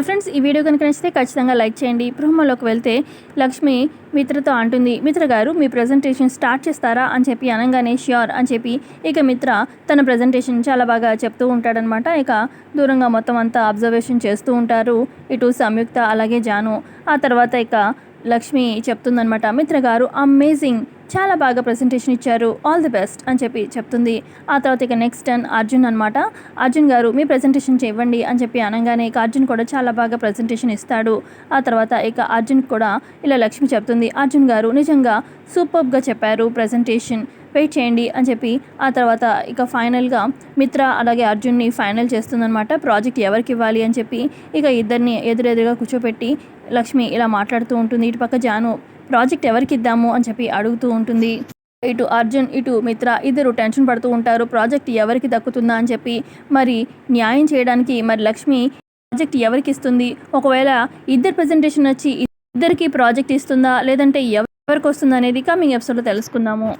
Friends, ఈ video కనుక నచ్చితే ఖచ్చితంగా లైక్ చేయండి. ప్రోమోలోకి వెళ్తే లక్ష్మి మిత్రతో అంటుంది, మిత్ర గారు మీ ప్రజెంటేషన్ స్టార్ట్ చేస్తారా అని చెప్పి అనగానే ష్యూర్ అని చెప్పి ఇక మిత్ర తన ప్రజెంటేషన్ చాలా బాగా చెప్తూ ఉంటాడనమాట. ఇక దూరంగా మొత్తం అంతా అబ్జర్వేషన్ చేస్తూ ఉంటారు ఇటు సంయుక్త అలాగే జాను. ఆ తర్వాత ఇక లక్ష్మి చెప్తుందనమాట, మిత్ర గారు అమేజింగ్, చాలా బాగా ప్రజెంటేషన్ ఇచ్చారు, ఆల్ ది బెస్ట్ అని చెప్పి చెప్తుంది. ఆ తర్వాత ఇక నెక్స్ట్ టర్న్ అర్జున్ అనమాట. అర్జున్ గారు మీ ప్రజెంటేషన్ చేయండి అని చెప్పి అనగానే ఇక అర్జున్ కూడా చాలా బాగా ప్రజెంటేషన్ ఇస్తాడు. ఆ తర్వాత ఇక అర్జున్ కూడా ఇలా లక్ష్మి చెప్తుంది, అర్జున్ గారు నిజంగా సూపర్గా చెప్పారు ప్రజెంటేషన్, వెయిట్ చేయండి అని చెప్పి ఆ తర్వాత ఇక ఫైనల్గా మిత్ర అలాగే అర్జున్ని ఫైనల్ చేస్తుందనమాట. ప్రాజెక్ట్ ఎవరికి ఇవ్వాలి అని చెప్పి ఇక ఇద్దరిని ఎదురెదురుగా కూర్చోపెట్టి లక్ష్మి ఇలా మాట్లాడుతూ ఉంటుంది. ఇటు పక్క జాను ప్రాజెక్ట్ ఎవరికి ఇద్దాము అని చెప్పి అడుగుతూ ఉంటుంది. ఇటు అర్జున్ ఇటు మిత్ర ఇద్దరు టెన్షన్ పడుతూ ఉంటారు, ప్రాజెక్ట్ ఎవరికి దక్కుతుందా అని చెప్పి. మరి న్యాయం చేయడానికి మరి లక్ష్మి ప్రాజెక్ట్ ఎవరికి ఇస్తుంది, ఒకవేళ ఇద్దరు ప్రజెంటేషన్ వచ్చి ఇద్దరికి ప్రాజెక్ట్ ఇస్తుందా లేదంటే ఎవరికి వస్తుందా అనేది కమింగ్ ఎపిసోడ్లో తెలుసుకుందాము.